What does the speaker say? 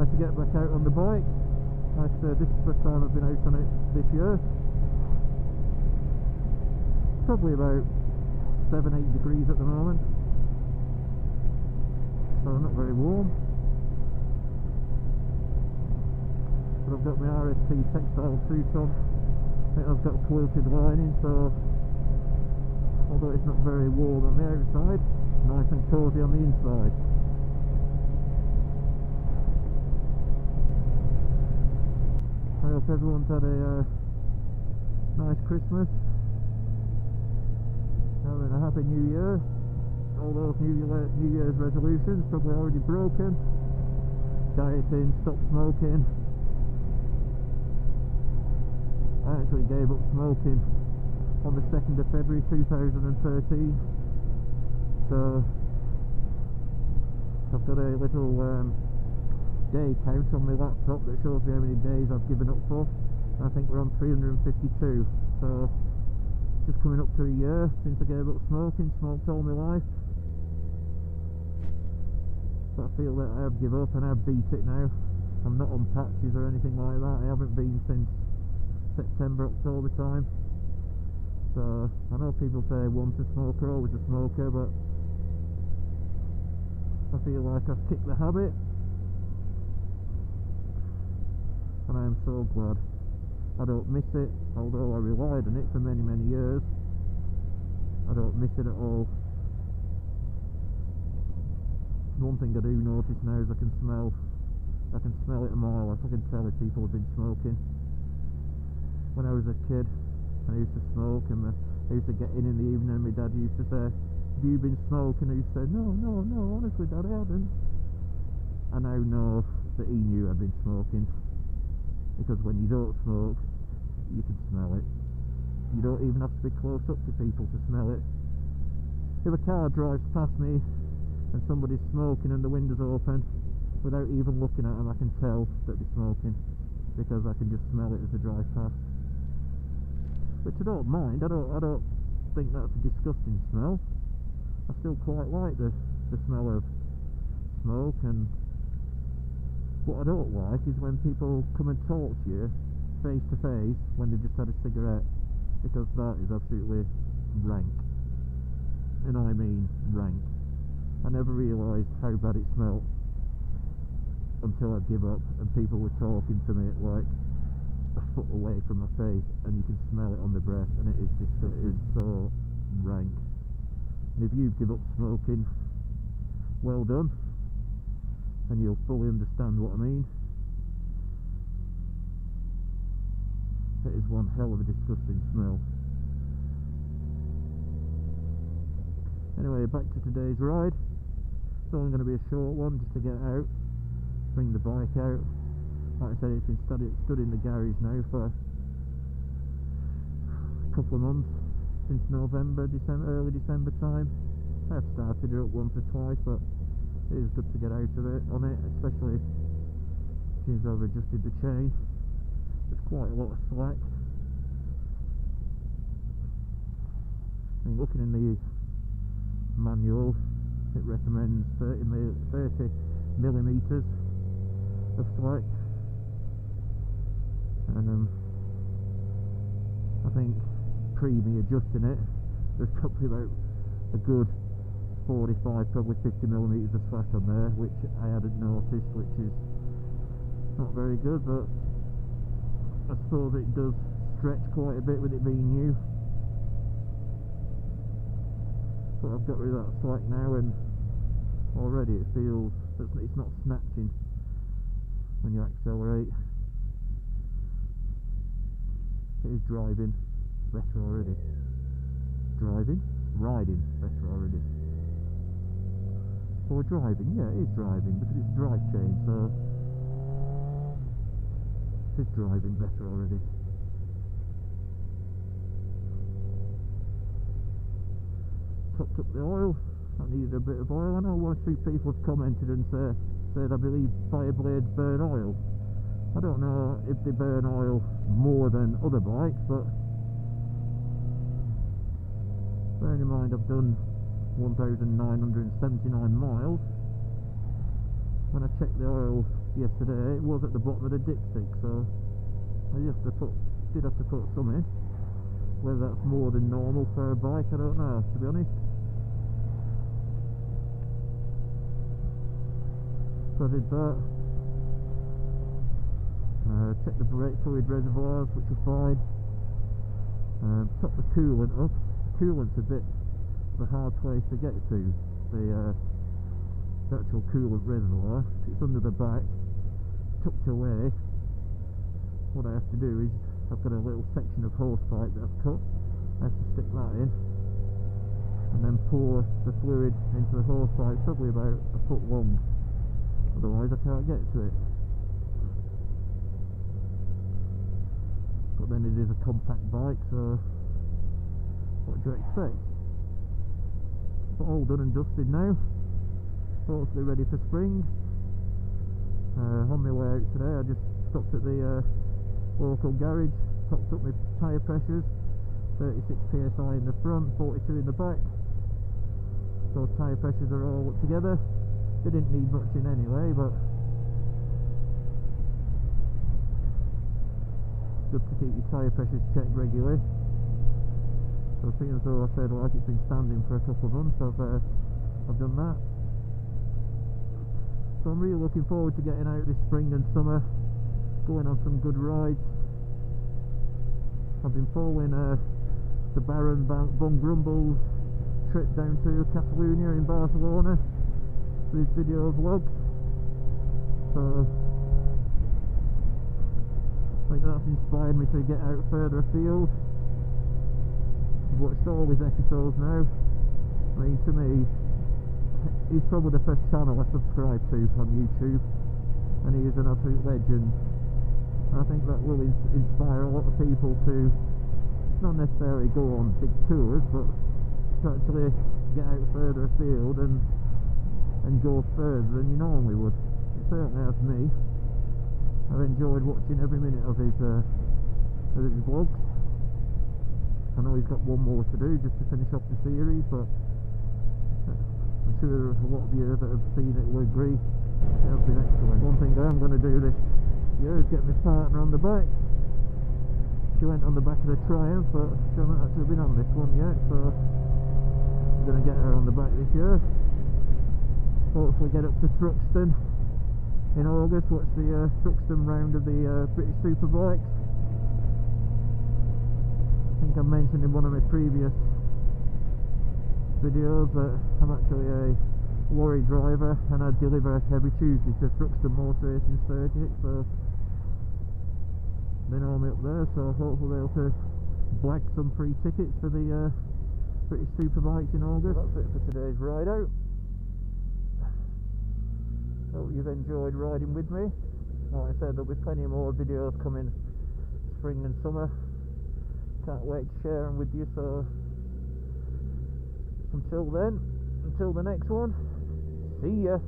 nice to get back out on the bike. Like I said, this is the first time I've been out on it this year. Probably about 7-8 degrees at the moment, so not very warm. But I've got my RST textile suit on. I think I've got quilted lining, so although it's not very warm on the outside, nice and cosy on the inside. I hope everyone's had a nice Christmas, having a happy New Year. All those New Year's resolutions probably already broken. Dieting, stop smoking. I actually gave up smoking on the 2nd of February 2013, so I've got a little day count on my laptop that shows me how many days I've given up for. I think we're on 352, so just coming up to a year since I gave up smoking. Smoked all my life, but I feel that I have given up and I've beat it now. I'm not on patches or anything like that. I haven't been since September, October time. So I know people say once a smoker, always a smoker, but I feel like I've kicked the habit, and I am so glad. I don't miss it, although I relied on it for many years. I don't miss it at all. One thing I do notice now is I can smell it a mile off. I can tell if people have been smoking. When I was a kid, I used to smoke, and I used to get in the evening, and my dad used to say, "Have you been smoking?" I used to say, no, honestly Dad, I haven't. I now know that he knew I'd been smoking, because when you don't smoke, you can smell it. You don't even have to be close up to people to smell it. If a car drives past me and somebody's smoking and the window's open, without even looking at them, I can tell that they're smoking, because I can just smell it as they drive past. Which I don't mind. I don't think that's a disgusting smell. I still quite like the smell of smoke. And what I don't like is when people come and talk to you face to face when they've just had a cigarette, because that is absolutely rank, and I mean rank. I never realised how bad it smelled until I give up and people were talking to me like a foot away from my face, and you can smell it on the breath, and it is disgusting. It is so rank. And if you give up smoking, well done, and you'll fully understand what I mean. It is one hell of a disgusting smell. Anyway, back to today's ride. It's only going to be a short one, just to get out, bring the bike out. Like I said, it's been stood in the garage now for a couple of months, since November, December, early December time. I've started it up once or twice, but it is good to get out of it on it, especially since I've adjusted the chain. There's quite a lot of slack. I mean, looking in the manual, it recommends 30 millimeters of slack. I think pre-me adjusting it, there's probably about a good 45, probably 50 millimeters of slack on there, which I hadn't noticed, which is not very good, but I suppose it does stretch quite a bit with it being new. But I've got rid of that slack now, and already it feels, it's not snatching when you accelerate. It is driving better already. Riding better already. Or driving, yeah, it is driving, because it's a drive chain, so it is driving better already. Topped up the oil. I needed a bit of oil. I know one or two people have commented and said I believe Fireblades burn oil. I don't know if they burn oil more than other bikes, but bearing in mind I've done 1,979 miles, when I check the oil yesterday, it was at the bottom of the dipstick, so I did have to put some in. Whether that's more than normal for a bike, I don't know, to be honest. So I did that. Checked the brake fluid reservoirs, which are fine. Topped the coolant up. The coolant's a bit of a hard place to get to. The actual coolant reservoir, it's under the back, tucked away. What I have to do is, I've got a little section of hose pipe that I've cut. I have to stick that in and then pour the fluid into the hose pipe, probably about a foot long, otherwise I can't get to it. But then it is a compact bike, so what do you expect? But all done and dusted now, hopefully ready for spring. On my way out today I just stopped at the local garage, topped up my tyre pressures, 36 psi in the front, 42 in the back, so tyre pressures are all up together. They didn't need much in anyway, but good to keep your tyre pressures checked regularly. So seeing as though I said like it's been standing for a couple of months, I've done that. So I'm really looking forward to getting out this spring and summer, going on some good rides. I've been following the BaronVonGrumble's trip down to Catalunya in Barcelona for his video vlogs. So I think that's inspired me to get out further afield. I've watched all his episodes now. I mean, to me, he's probably the first channel I subscribe to on YouTube, and he is an absolute legend. I think that will inspire a lot of people to not necessarily go on big tours, but to actually get out further afield and go further than you normally would. It certainly has me. I've enjoyed watching every minute of his vlogs. I know he's got one more to do just to finish off the series, but I'm sure a lot of you that have seen it will agree it has been excellent. One thing I'm going to do this year is get my partner on the back. She went on the back of the Triumph, but she hasn't actually been on this one yet, so I'm going to get her on the back this year. Hopefully get up to Thruxton in August, watch the Thruxton round of the British Superbikes. I think I mentioned in one of my previous videos that I'm actually a lorry driver and I deliver every Tuesday to Thruxton Motor Racing Circuit, so they know me up there, so hopefully they'll to blag some free tickets for the British Superbikes in August. That's it for today's ride out. Hope you've enjoyed riding with me. Like I said, there'll be plenty more videos coming spring and summer. Can't wait to share them with you, so until then, until the next one, see ya.